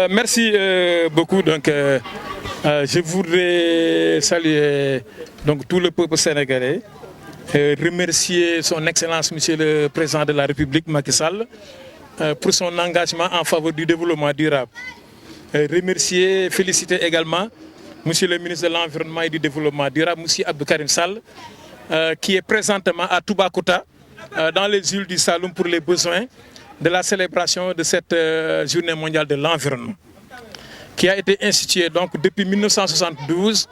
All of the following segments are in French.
Merci beaucoup. Donc, je voudrais saluer donc, tout le peuple sénégalais, remercier son Excellence, Monsieur le Président de la République, Macky Sall, pour son engagement en faveur du développement durable. Remercier, féliciter également Monsieur le ministre de l'Environnement et du Développement durable, Monsieur Abdou Karim Sall, qui est présentement à Toubacouta, dans les îles du Saloum, pour les besoins de la célébration de cette journée mondiale de l'environnement, qui a été instituée donc depuis 1972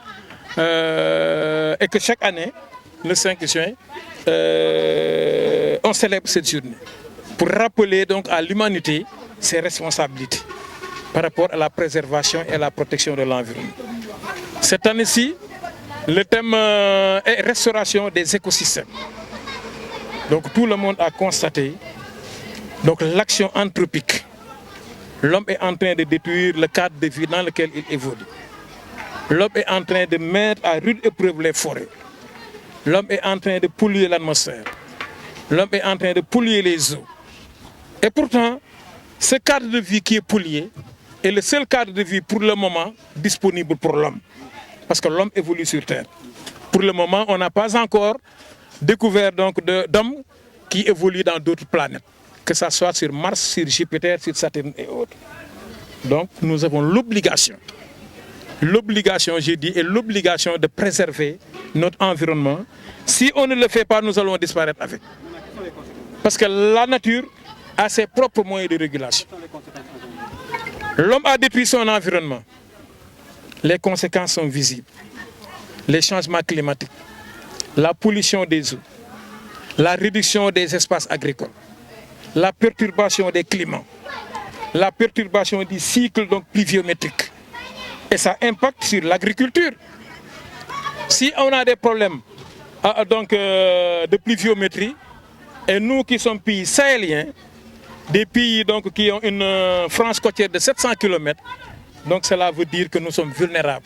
et que chaque année, le 5 juin, on célèbre cette journée pour rappeler donc à l'humanité ses responsabilités par rapport à la préservation et la protection de l'environnement. Cette année-ci, le thème est restauration des écosystèmes. Donc tout le monde a constaté donc l'action anthropique. L'homme est en train de détruire le cadre de vie dans lequel il évolue. L'homme est en train de mettre à rude épreuve les forêts. L'homme est en train de polluer l'atmosphère. L'homme est en train de polluer les eaux. Et pourtant, ce cadre de vie qui est pollué est le seul cadre de vie pour le moment disponible pour l'homme. Parce que l'homme évolue sur Terre. Pour le moment, on n'a pas encore découvert d'hommes qui évoluent dans d'autres planètes, que ce soit sur Mars, sur Jupiter, sur Saturne et autres. Donc nous avons l'obligation, j'ai dit, et l'obligation de préserver notre environnement. Si on ne le fait pas, nous allons disparaître avec. Parce que la nature a ses propres moyens de régulation. L'homme a détruit son environnement. Les conséquences sont visibles. Les changements climatiques, la pollution des eaux, la réduction des espaces agricoles, la perturbation des climats, la perturbation du cycle donc, pluviométrique. Et ça impacte sur l'agriculture. Si on a des problèmes de pluviométrie, et nous qui sommes pays sahéliens, des pays donc, qui ont une frange côtière de 700 km, donc cela veut dire que nous sommes vulnérables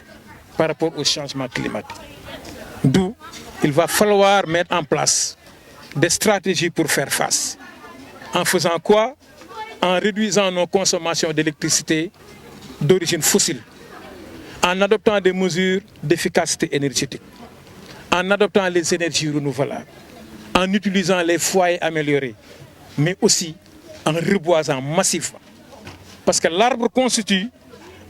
par rapport au changement climatique. D'où il va falloir mettre en place des stratégies pour faire face. En faisant quoi? En réduisant nos consommations d'électricité d'origine fossile, en adoptant des mesures d'efficacité énergétique, en adoptant les énergies renouvelables, en utilisant les foyers améliorés, mais aussi en reboisant massivement. Parce que l'arbre constitue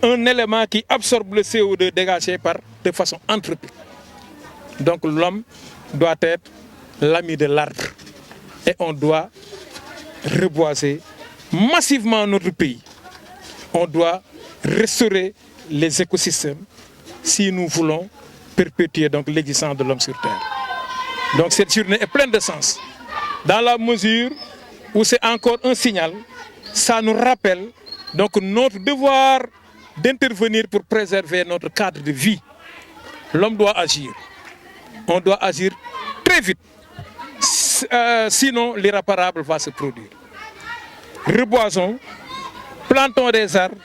un élément qui absorbe le CO2 dégagé de façon anthropique. Donc l'homme doit être l'ami de l'arbre. Et on doit reboiser massivement notre pays. On doit restaurer les écosystèmes si nous voulons perpétuer l'existence de l'homme sur Terre. Donc cette journée est pleine de sens. Dans la mesure où c'est encore un signal, ça nous rappelle donc notre devoir d'intervenir pour préserver notre cadre de vie. L'homme doit agir. On doit agir très vite. Sinon, l'irréparable va se produire. Reboisons, plantons des arbres,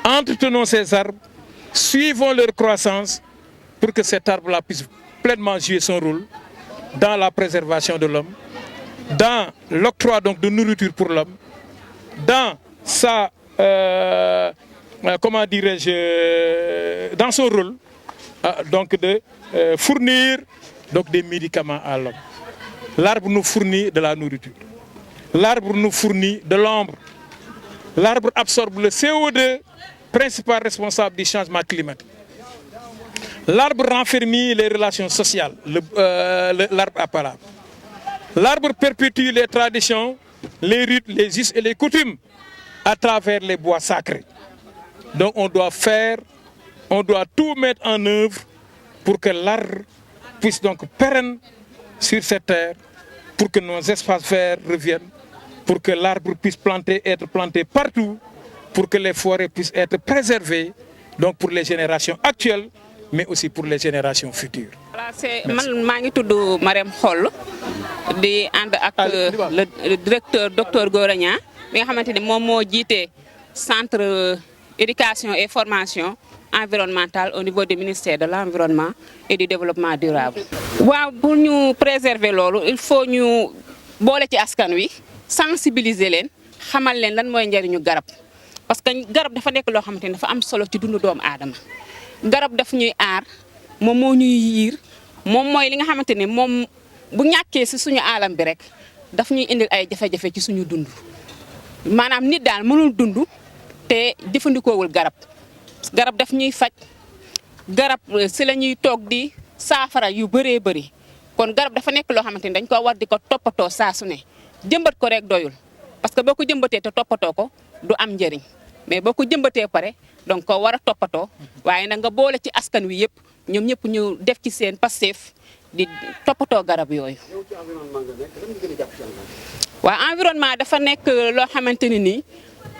entretenons ces arbres, suivons leur croissance pour que cet arbre-là puisse pleinement jouer son rôle dans la préservation de l'homme, dans l'octroi de nourriture pour l'homme, dans sa, dans son rôle de fournir des médicaments à l'homme. L'arbre nous fournit de la nourriture. L'arbre nous fournit de l'ombre. L'arbre absorbe le CO2, principal responsable du changement climatique. L'arbre renfermit les relations sociales, l'arbre à parole. L'arbre perpétue les traditions, les rites, les us et les coutumes à travers les bois sacrés. Donc on doit tout mettre en œuvre pour que l'arbre puisse donc pérenne sur cette terre, pour que nos espaces verts reviennent, pour que l'arbre puisse être planté partout, pour que les forêts puissent être préservées, donc pour les générations actuelles, mais aussi pour les générations futures. Je suis Marème Kholl, le directeur Dr Goragna, qui est centre éducation et formation environnementale au niveau du ministère de l'Environnement et du Développement durable. Pour nous préserver l'eau, il faut nous sensibiliser leen xamal leen lan mooy njariñu garab parce que garab dafa nekk loo xamante ni dafa am solo ci dundu doomu aadama garab daf ñuy aar moom moo ñuy yiir moom mooy li nga xamante ni moom bu ñàkkee si suñu alam bi rek daf ñuy indil ay jafe-jafe ci suñu dund maanaam nit daal mënul dund te jëfandikoowul garab garab daf ñuy faj garab si la ñuy toog di saafara yu bëree bëri kon garab dafa nekk loo xamante ni dañ ko war di ko toppatoo saa su ne jëmbat ko rek doyul parce que boo ko jëmbatee te toppatoo ko du am njëriñ mais boo ko jëmbatee pare donc ko war a toppatoo waaye nag nga boole ci askan wi yëpp ñoom ñëpp ñu def ci seen passeef di toppatoo garab yooyu. waaw environnement dafa nekk loo xamante ni nii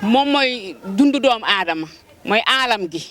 moom mooy dundu doomu aadama mooy aalam gi.